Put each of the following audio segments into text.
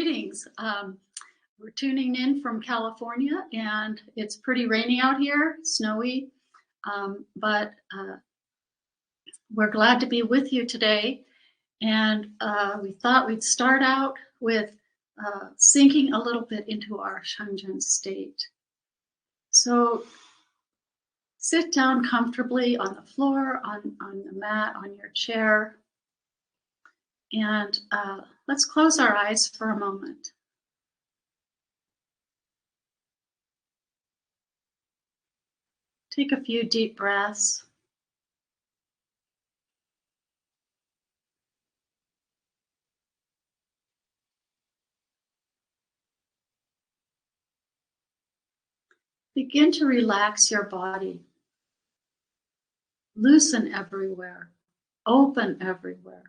Greetings. We're tuning in from California, and it's pretty rainy out here, snowy, but we're glad to be with you today. And we thought we'd start out with sinking a little bit into our Sheng Zhen state. So sit down comfortably on the floor, on the mat, on your chair, and let's close our eyes for a moment. Take a few deep breaths. Begin to relax your body. Loosen everywhere. Open everywhere.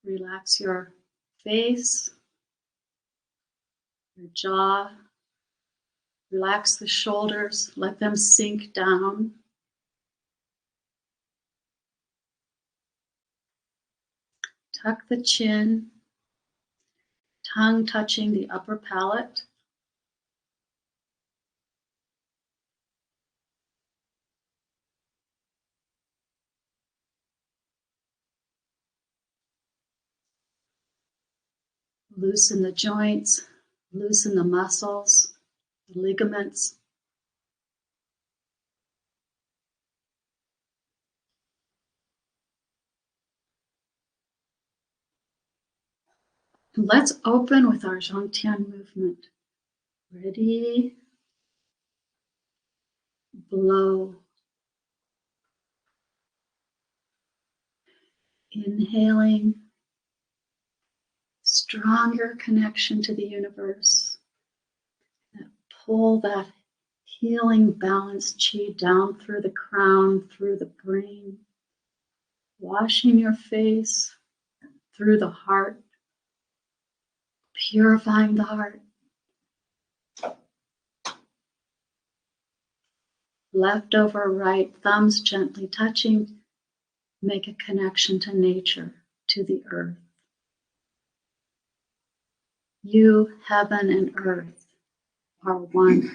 Relax your face, your jaw. Relax the shoulders. Let them sink down. Tuck the chin, tongue touching the upper palate. Loosen the joints, loosen the muscles, the ligaments. And let's open with our Zhangtian movement. Ready? Blow. Inhaling. Stronger connection to the universe. Pull that healing balanced chi down through the crown, through the brain, washing your face, through the heart, purifying the heart. Left over right, thumbs gently touching, make a connection to nature, to the earth. You, heaven, and earth are one.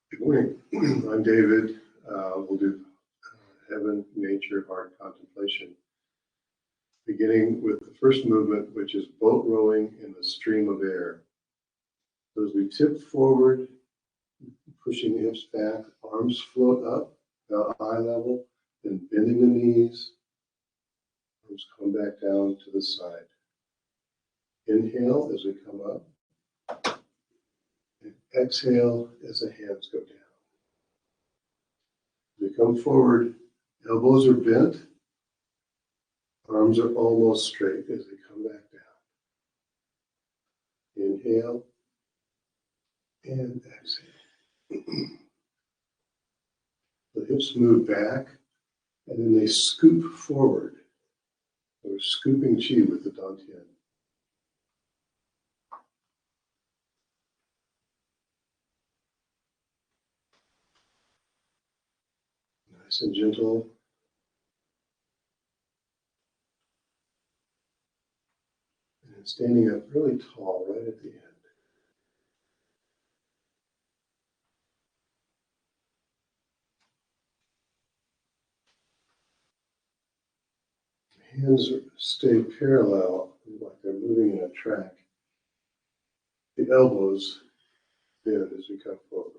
Good morning. I'm David. We'll do Heaven Nature Heart Contemplation, beginning with the first movement, which is boat rowing in the stream of air. So as we tip forward, pushing the hips back, arms float up, about eye level, then bending the knees, arms come back down to the side. Inhale as we come up, and exhale as the hands go down. As we come forward, elbows are bent, arms are almost straight as they come back down. Inhale and exhale. The hips move back and then they scoop forward. We're scooping chi with the dantian. Nice and gentle. And standing up really tall right at the end. Hands stay parallel, like they're moving in a track. The elbows bend as we come forward.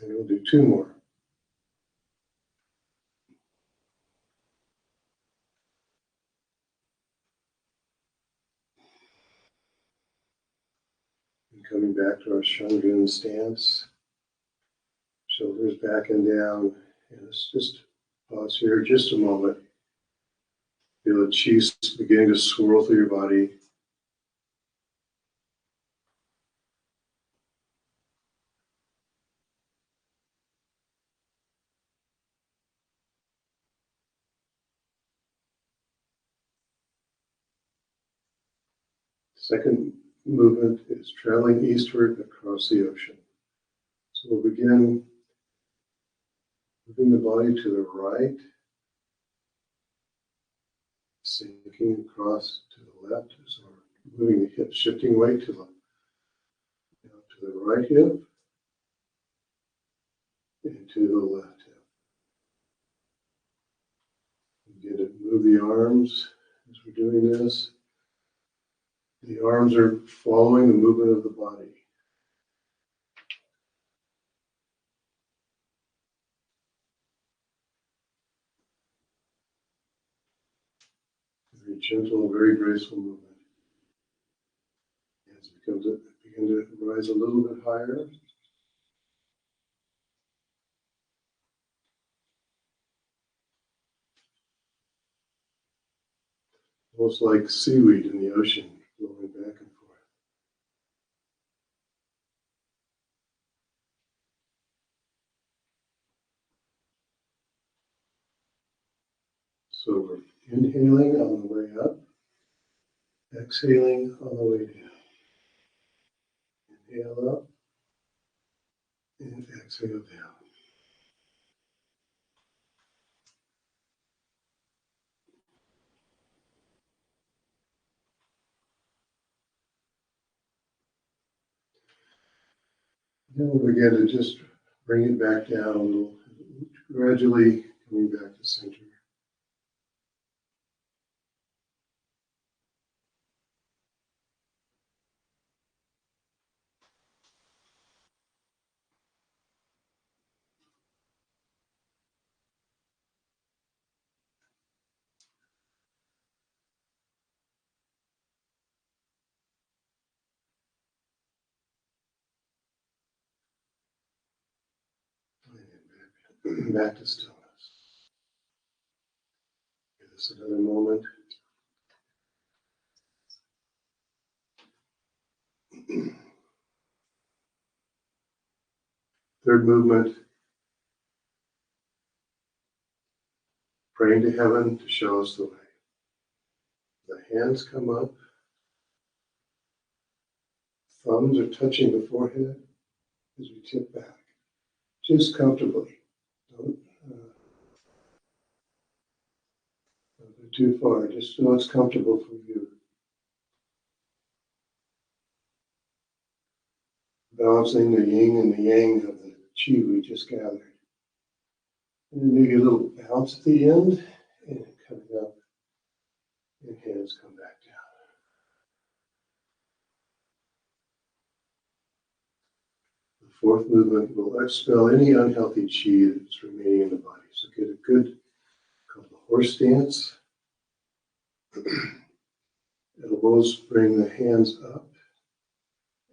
And we'll do two more. And coming back to our Sheng Zhen stance. Shoulders back and down. And let's just pause here just a moment Feel the chi beginning to swirl through your body. Second movement is traveling eastward across the ocean. So we'll begin moving the body to the right, sinking across to the left, so we're moving the hips, shifting weight to the right hip and to the left hip. Begin to move the arms as we're doing this. The arms are following the movement of the body. Very gentle, very graceful movement. As it begin to rise a little bit higher. Almost like seaweed in the ocean, flowing back and forth. So we're inhaling on the way up, exhaling on the way down. Inhale up and exhale down. Then we'll begin to just bring it back down a little, gradually coming back to center. And back to stillness. Give this another moment. Third movement, praying to heaven to show us the way. The hands come up, thumbs are touching the forehead as we tip back, just comfortably. Don't go too far, just so it's comfortable for you. Balancing the yin and the yang of the chi we just gathered. And then maybe a little bounce at the end, and coming up, and hands come back down. The fourth movement will expel any unhealthy chi that's remaining in the body. So get a good, called the horse stance. Elbows bring the hands up,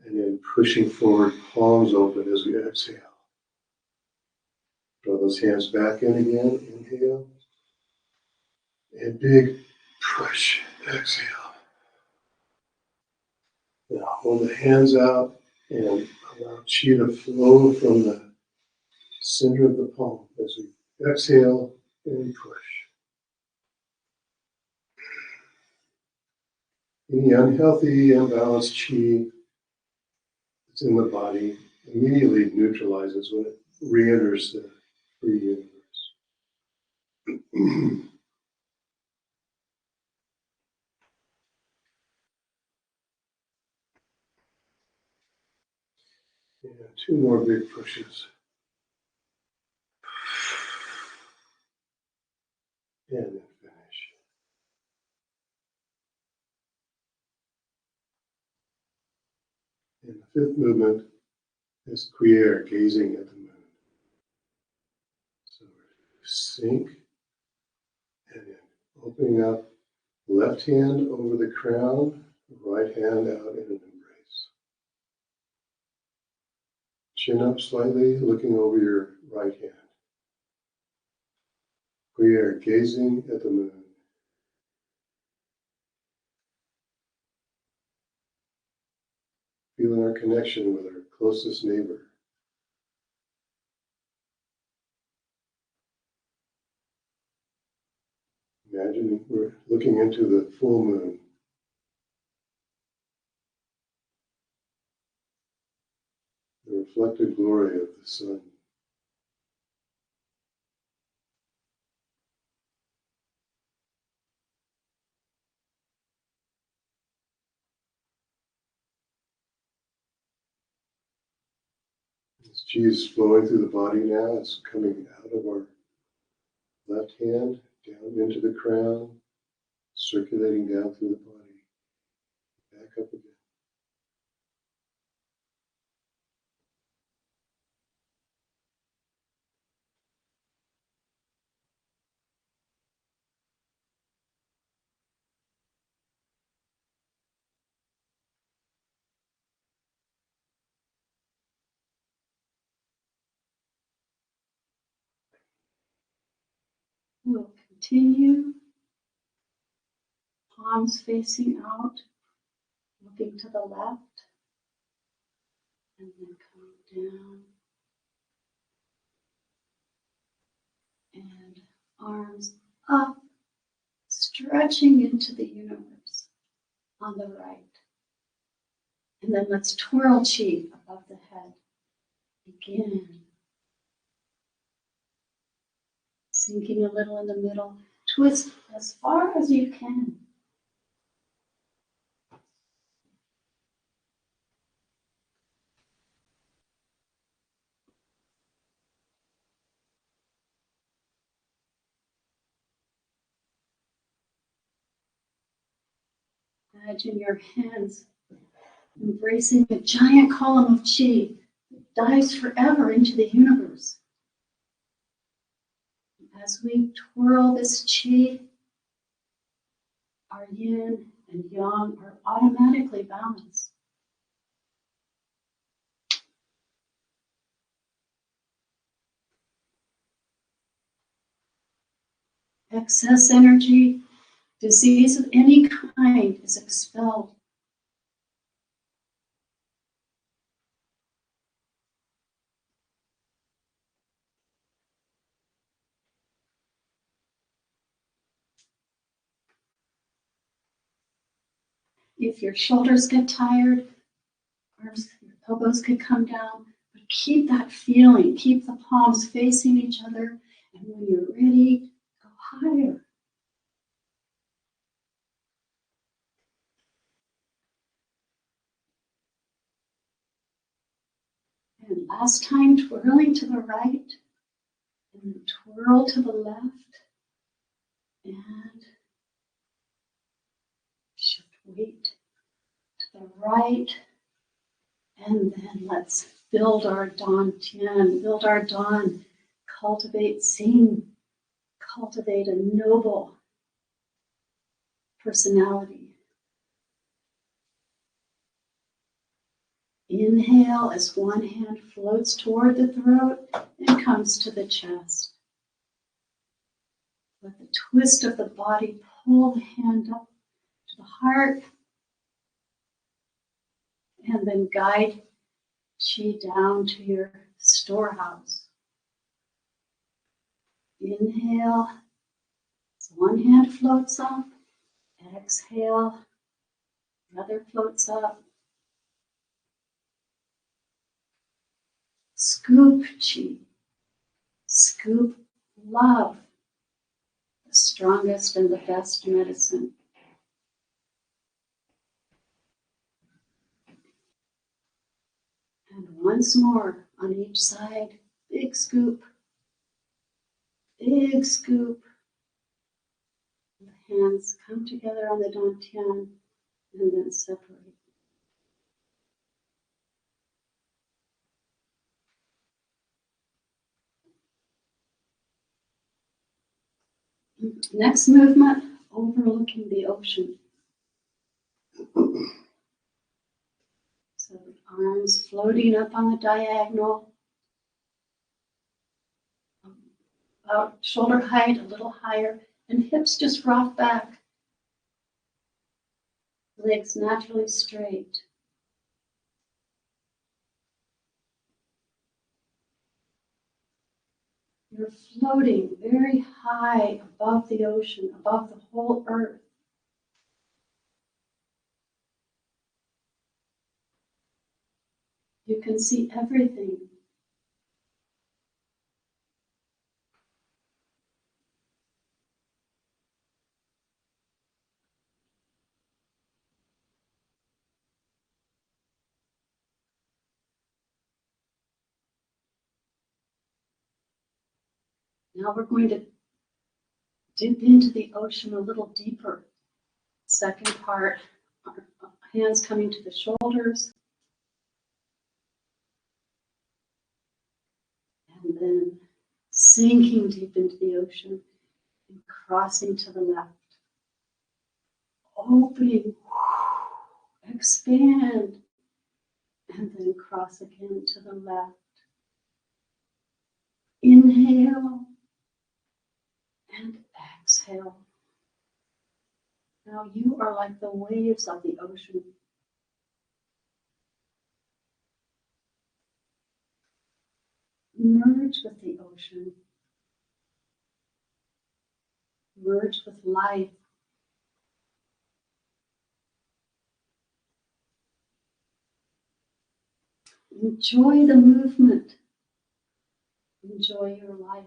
and then pushing forward, palms open as we exhale. Draw those hands back in again, inhale. And big push, exhale. Now hold the hands out and allow chi to flow from the center of the palm as we exhale and push. Any unhealthy, imbalanced chi that's in the body immediately neutralizes when it re-enters the free universe. And two more big pushes. And then finish. And the fifth movement is Ferrier, gazing at the moon. So sink and then opening up, left hand over the crown, right hand out in an embrace. Chin up slightly, looking over your right hand. We are gazing at the moon. feeling our connection with our closest neighbor. Imagine we're looking into the full moon. The reflected glory of the sun. This chi is flowing through the body now. It's coming out of our left hand, down into the crown, circulating down through the body, back up again. We'll continue, palms facing out, looking to the left, and then come down. And arms up, stretching into the universe on the right. And then let's twirl chi above the head. Begin. Sinking a little in the middle. Twist as far as you can. Imagine your hands embracing a giant column of chi that dives forever into the universe. As we twirl this chi, our yin and yang are automatically balanced. Excess energy, disease of any kind is expelled. If your shoulders get tired, arms, your elbows could come down, but keep that feeling, keep the palms facing each other, and when you're ready, go higher. And last time, twirling to the right, and then twirl to the left, and shift weight to the right, and then let's build our dantian, build our dan, cultivate sing, cultivate a noble personality. Inhale as one hand floats toward the throat and comes to the chest. Let the twist of the body pull the hand up to the heart, and then guide chi down to your storehouse. Inhale as one hand floats up. Exhale, another floats up. Scoop chi, scoop love, the strongest and the best medicine. And once more on each side, big scoop, big scoop. The hands come together on the dantian and then separate. Next movement, overlooking the ocean. So the arms floating up on the diagonal, about shoulder height, a little higher, and hips just rock back. Legs naturally straight. You're floating very high above the ocean, above the whole earth. You can see everything. Now we're going to dip into the ocean a little deeper. Second part, our hands coming to the shoulders. And then sinking deep into the ocean and crossing to the left. Opening, expand, and then cross again to the left. Inhale and exhale. Now you are like the waves of the ocean. Merge with the ocean. Merge with life. Enjoy the movement. Enjoy your life.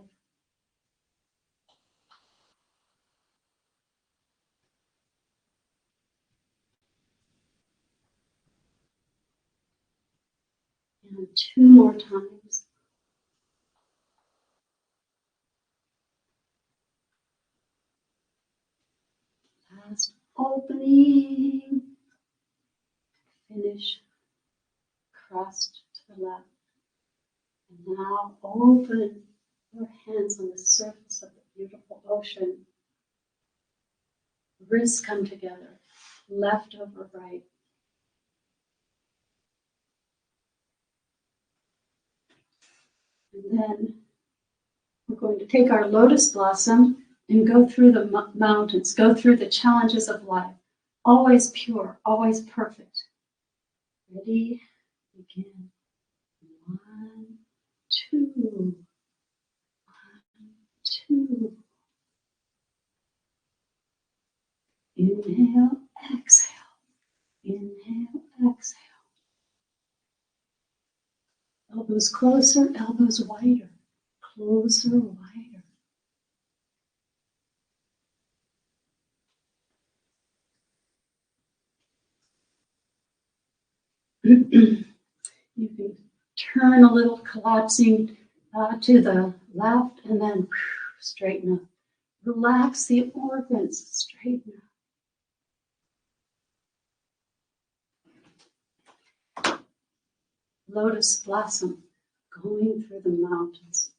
And 2 more times. Last opening. Finish. Cross to the left. And now open your hands on the surface of the beautiful ocean. Wrists come together. Left over right. And then we're going to take our lotus blossom and go through the mountains, go through the challenges of life. Always pure, always perfect. Ready? Begin. 1, 2. 1, 2. Inhale, exhale. Inhale, exhale. Elbows closer, elbows wider. Closer, wider. You can turn a little, collapsing to the left, and then straighten up. Relax the organs, straighten up. Lotus blossom going through the mountains.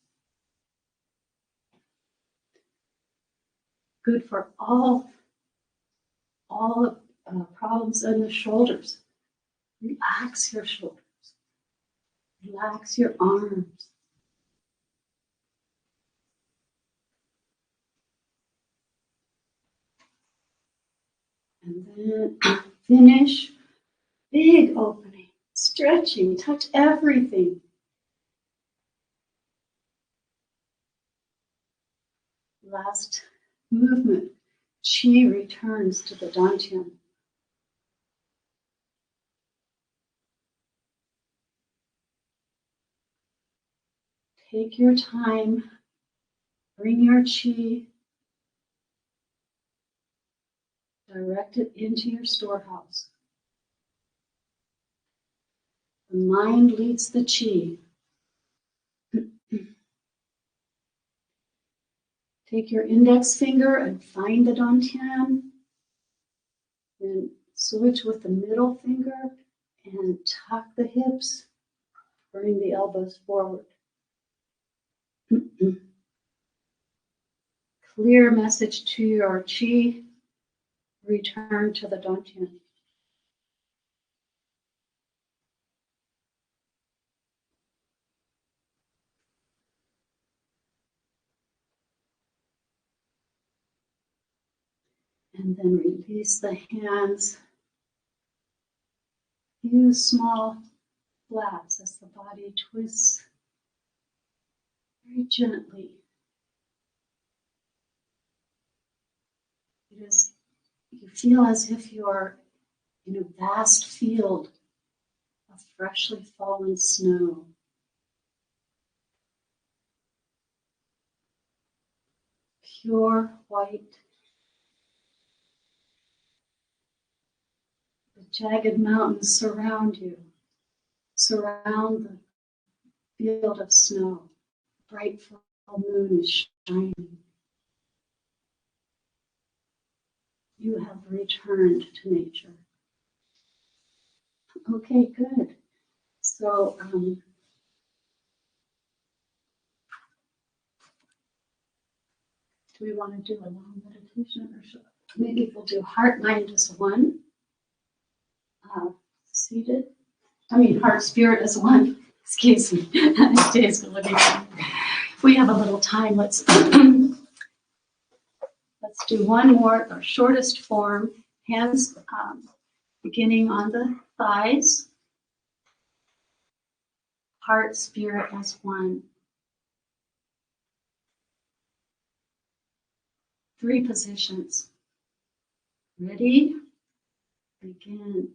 Good for all problems in the shoulders. Relax your shoulders. Relax your arms. And then finish. Big opening. Stretching. Touch everything. Last movement. Chi returns to the dantian. Take your time. Bring your chi. Direct it into your storehouse. The mind leads the chi. Take your index finger and find the dantian. Then switch with the middle finger and tuck the hips. Bring the elbows forward. Clear message to your chi. Return to the dantian. And then release the hands. Use small flaps as the body twists very gently It is, you feel as if you are in a vast field of freshly fallen snow. Pure white. The jagged mountains surround you, surround the field of snow. Bright full moon is shining. You have returned to nature. Okay, good. So, do we want to do a long meditation, or should maybe we'll do heart, mind as one, seated? Heart, spirit as one. Excuse me. Days are looking. If we have a little time, let's do one more, our shortest form. Hands beginning on the thighs. Heart, spirit as one. 3 positions. Ready? Begin.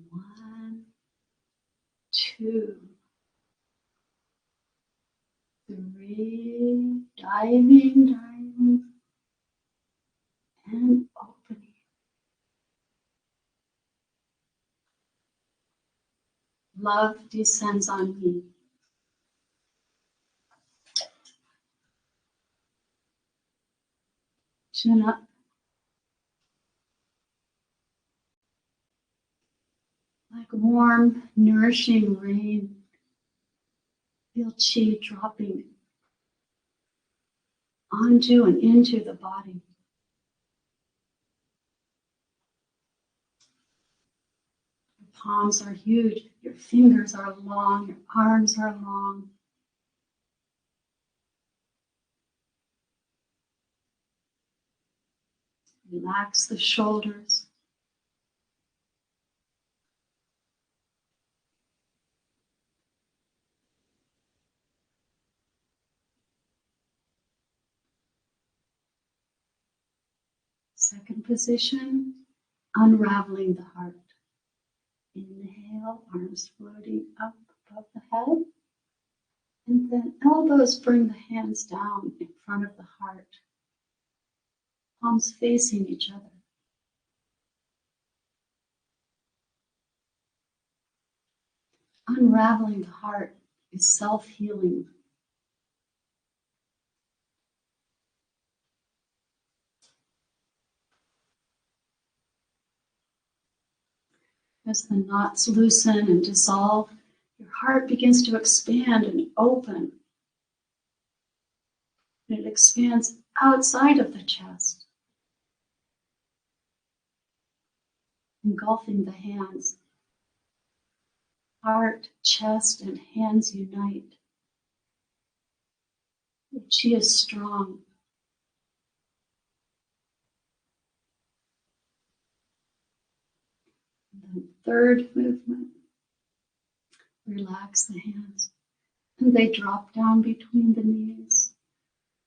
1, 2, 3. Diving, and opening. Love descends on me. Chin up. Like warm, nourishing rain. Feel chi dropping onto and into the body. Your palms are huge. Your fingers are long. Your arms are long. Relax the shoulders. Second position, unraveling the heart. Inhale, arms floating up above the head. And then elbows bring the hands down in front of the heart. Palms facing each other. Unraveling the heart is self-healing. As the knots loosen and dissolve, your heart begins to expand and open. And it expands outside of the chest, engulfing the hands. Heart, chest, and hands unite. The chi is strong. And then third movement, relax the hands. And they drop down between the knees.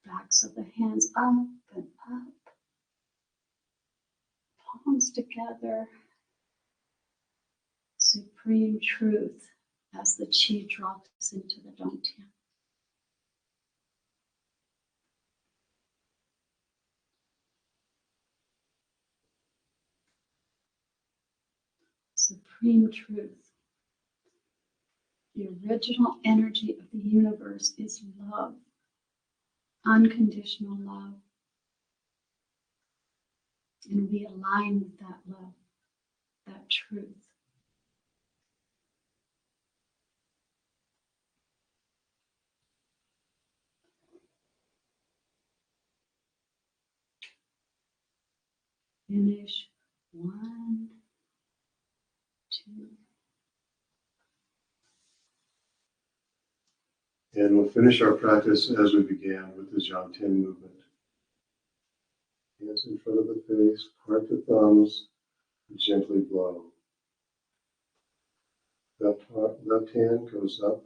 Backs of the hands up and up. Palms together. Supreme truth as the chi drops into the dantian. Supreme truth. The original energy of the universe is love, unconditional love. And we align with that love, that truth. Finish 1, 2. And we'll finish our practice as we began with the Zhang movement. Hands in front of the face, part the thumbs, gently blow. Left hand goes up,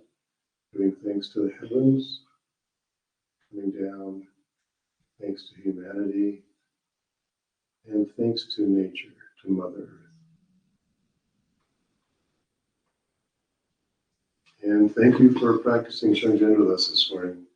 doing thanks to the heavens, coming down, thanks to humanity, And thanks to nature, to Mother Earth. And thank you for practicing Sheng Zhen with us this morning.